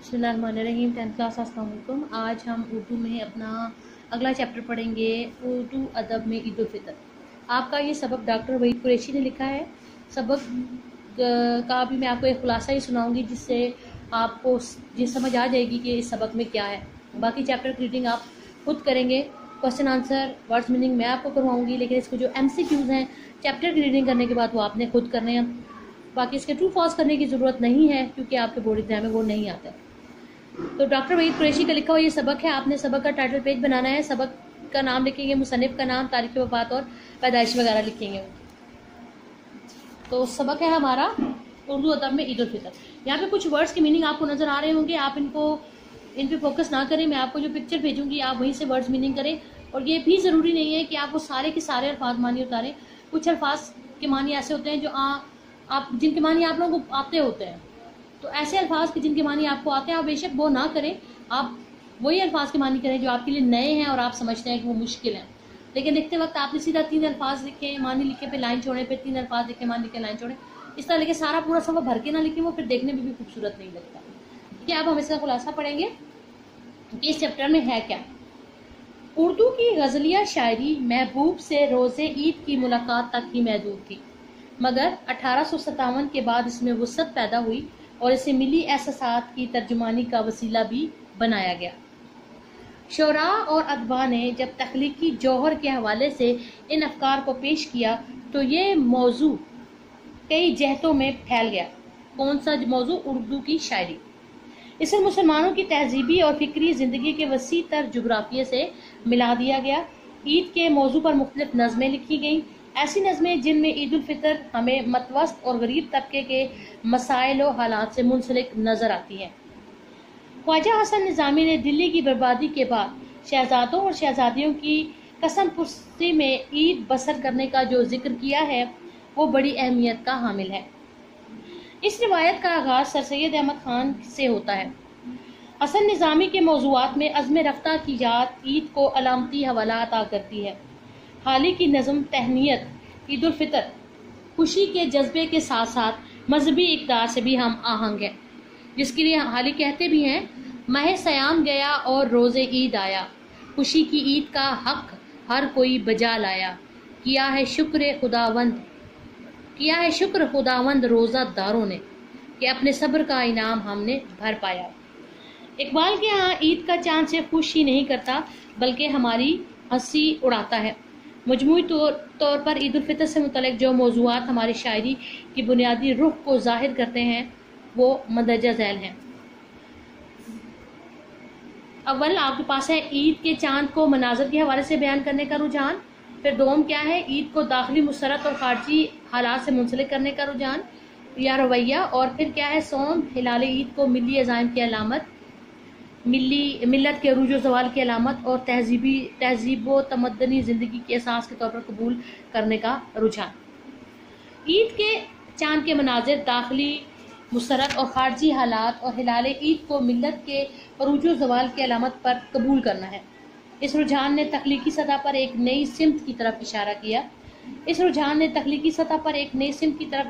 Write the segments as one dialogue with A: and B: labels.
A: बिस्मिल्लाहिर्रहमानिर्रहीम। 10th class, अस्सलाम वालेकुम। आज हम उर्दू में अपना अगला चैप्टर पढ़ेंगे, उर्दू अदब में ईद उल फितर। आपका ये सबक डॉक्टर वहीद कुरैशी ने लिखा है। सबक का भी मैं आपको एक खुलासा ही सुनाऊंगी जिससे आपको ये समझ आ जाएगी कि इस सबक में क्या है। बाकी चैप्टर की रीडिंग आप खुद करेंगे, क्वेश्चन आंसर वर्ड्स मीनिंग मैं आपको करवाऊंगी, लेकिन इसको जो MCQs हैं चैप्टर की रीडिंग करने के बाद वो आपने खुद करने हैं। बाकी इसके ट्रू फॉल्स करने की ज़रूरत नहीं है क्योंकि आपके बोर्ड एग्जाम में वो नहीं आता है। तो डॉक्टर वहीद कुरैशी का लिखा हुआ ये सबक है। आपने सबक का टाइटल पेज बनाना है, सबक का नाम लिखेंगे, मुसन्निफ का नाम, तारीख वफ़ात और पैदाइश वगैरह लिखेंगे। तो सबक है हमारा उर्दू अदब में ईद उल फितर। यहाँ पे कुछ वर्ड्स की मीनिंग आपको नज़र आ रहे होंगे, आप इन पे फोकस ना करें। मैं आपको जो पिक्चर भेजूंगी आप वहीं से वर्ड्स मीनिंग करें। और ये भी ज़रूरी नहीं है कि आप वो सारे के सारे अल्फाज मानी उतारें। कुछ अल्फाज के मानी ऐसे होते हैं जो आप जिनके मानी आप लोगों को आते होते हैं, तो ऐसे अल्फाज के जिनके मानी आपको आते हैं आप बेशक वो ना करें, आप वही अल्फाज के मानी करें जो आपके लिए नए हैं और आप समझते हैं कि वो मुश्किल है। लेकिन लिखते वक्त आपने सीधा 3 अल्फाज लिखे, मानी लिखे, पे लाइन छोड़े, पे 3 अल्फाज लिखे, मानी लिखे, लाइन छोड़े, इस तरह लिखे सारा पूरा सफ़ा भर के ना लिखे, वो फिर देखने में भी खूबसूरत नहीं लगता। ठीक है, अब हम इसका खुलासा पढ़ेंगे कि इस चैप्टर में है क्या। उर्दू की गज़लिया शायरी महबूब से रोज़े ईद की मुलाकात तक ही महदूद थी, मगर 1857 के बाद इसमें वुसअत पैदा हुई और इसे मिली एहसासात की तर्जुमानी का वसीला भी बनाया गया। शोरा और अदबा ने जब तख्लीकी जौहर के हवाले से इन अफकार को पेश किया तो ये मौजू कई जहतों में फैल गया। कौन सा मौजू? उर्दू की शायरी। इसे मुसलमानों की तहजीबी और फिक्री ज़िंदगी के वसी तर जुग्राफिये से मिला दिया गया। ईद के मौजू पर मुख्तलिफ नज़में लिखी गईं, ऐसी नज़में जिनमें ईद उल फितर हमें मतवस्त और गरीब तबके के मसाइल और हालात से मुंसलिक नज़र आती हैं। ख्वाजा हसन निज़ामी ने दिल्ली की बर्बादी के बाद शहजादों और शहजादियों की कसम पुर्सी में ईद बसर करने का जो जिक्र किया है वो बड़ी अहमियत का हामिल है। इस रिवायत का आगाज़ सर सैयद अहमद खान से होता है। हसन निज़ामी के मौज़ूआत में अज़्म रफ्ता की याद ईद को अलामती हवाला अता करती है। हाली की नज़म तहनीयत ईद उल फितर खुशी के जज्बे के साथ साथ मजहबी इक़दार से भी हम आहंग है, जिसके लिए हाली कहते भी हैं, माह सयाम गया और रोज़े ईद आया, खुशी की ईद का हक हर कोई बजा लाया, किया है शुक्र खुदावंद रोज़ा दारों ने कि अपने सब्र का इनाम हमने भर पाया। इकबाल के यहाँ ईद का चांद सिर्फ खुश ही नहीं करता बल्कि हमारी हंसी उड़ाता है। मजमूई तौर पर ईद उल फितर से मुतल्लिक जो मौज़ूआत हमारी शायरी की बुनियादी रुख को ज़ाहिर करते हैं वो मंदरजा झैल हैं। अव्वल आपके पास है ईद के चांद को मनाज़र के हवाले से बयान करने का रुझान। फिर दोम क्या है? ईद को दाखिली मुसरत और खारजी हालात से मुंसलिक करने का रुझान या रवैया। और फिर क्या है? सोम हिलाल ईद को मिली अज़ाइम की अलामत, मिल्लत के अरूज ज़वाल की अलामत और तहजीब व तमद्दनी ज़िंदगी के एहसास के तौर पर कबूल करने का रुझान। ईद के चांद के मनाजिर, दाखिली मुसरत और खारजी हालात और हिलाल ईद को मिल्लत के अरूज ज़वाल की अलामत पर कबूल करना है। इस रुझान ने तख्लीकी सतह पर एक नई सिमत की तरफ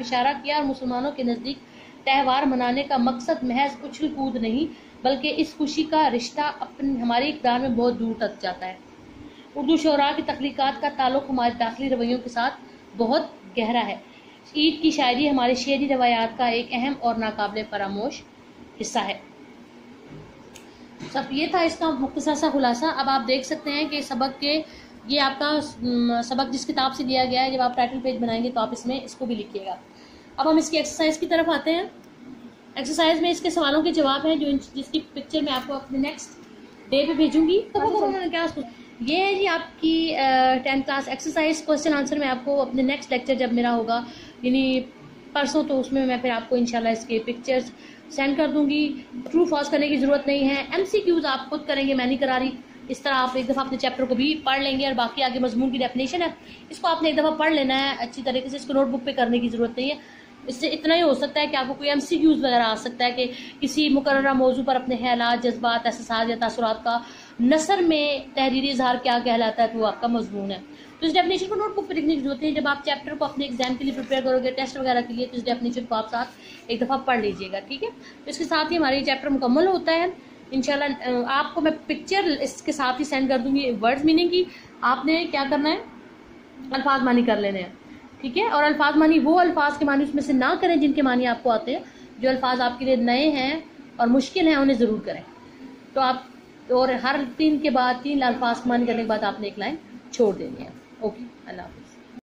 A: इशारा किया और मुसलमानों के नज़दीक त्यौहार मनाने का मकसद महज उछल कूद नहीं बल्कि इस खुशी का रिश्ता हमारे इक़दार में बहुत दूर तक जाता है। उर्दू शोरा की तख्लीकात का ताल्लुक़ हमारे दाखिली रवैयों के साथ बहुत गहरा है। ईद की शायरी हमारे शेरी रवायात का एक अहम और नाकाबिले फरामोश हिस्सा है। सब ये था इसका मुख्तसर सा खुलासा। अब आप देख सकते हैं कि सबक के ये आपका सबक जिस किताब से दिया गया है, जब आप टाइटल पेज बनाएंगे तो आप इसमें इसको भी लिखिएगा। अब हम इसकी एक्सरसाइज की तरफ आते हैं। एक्सरसाइज में इसके सवालों के जवाब हैं जिसकी पिक्चर मैं आपको अपने नेक्स्ट डे पे भेजूंगी। ये है जी आपकी 10th class exercise question answer. मैं आपको अपने नेक्स्ट लेक्चर जब मेरा होगा यानी परसों, तो उसमें मैं फिर आपको इंशाल्लाह इसके पिक्चर्स सेंड कर दूंगी। ट्रू फॉल्स करने की ज़रूरत नहीं है, MCQs आप खुद करेंगे, मैं नहीं करा रही। इस तरह आप एक दफ़ा अपने चैप्टर को भी पढ़ लेंगे और बाकी आगे मजमून की डेफिनेशन है, इसको आपने एक दफ़ा पढ़ लेना है अच्छी तरीके से। इसको नोटबुक पे करने की ज़रूरत नहीं है। इससे इतना ही हो सकता है कि आपको कोई MCQs वगैरह आ सकता है कि किसी मुकर्ररा मौजू पर अपने ख्यालात, जज्बात, एहसास या तासुरात का नसर में तहरीरी इजहार क्या कहलाता है, तो वो आपका मजमून है। تو اس ڈیفینیشن کو نوٹ بک پہ لکھنے کی ضرورت ہے. جب آپ چیپٹر کو اپنے ایگزام کے لیے پریپیئر کرو گے, ٹیسٹ وغیرہ کے لیے, تو اس ڈیفینیشن کو آپ ساتھ ایک دفعہ پڑھ لیجیے گا, ٹھیک ہے. تو اس کے ساتھ ہی ہمارا یہ چیپٹر مکمل ہوتا ہے انشاءاللہ. آپ کو میں پکچر اس کے ساتھ ہی سینڈ کر دوں گی ورڈز میننگ کی. آپ نے کیا کرنا ہے, الفاظ معنی کر لینے ہیں, ٹھیک ہے. اور الفاظ معنی وہ الفاظ کے معنی اس میں سے نہ کریں جن کے معنی آپ کو آتے ہیں. جو الفاظ آپ کے لیے نئے ہیں اور مشکل ہیں انہیں ضرور کریں. تو آپ اور ہر 3 کے بعد 3 الفاظ معنی کرنے کے بعد آپ نے ایک لائن چھوڑ دینی ہے. اوکے, اللہ حافظ.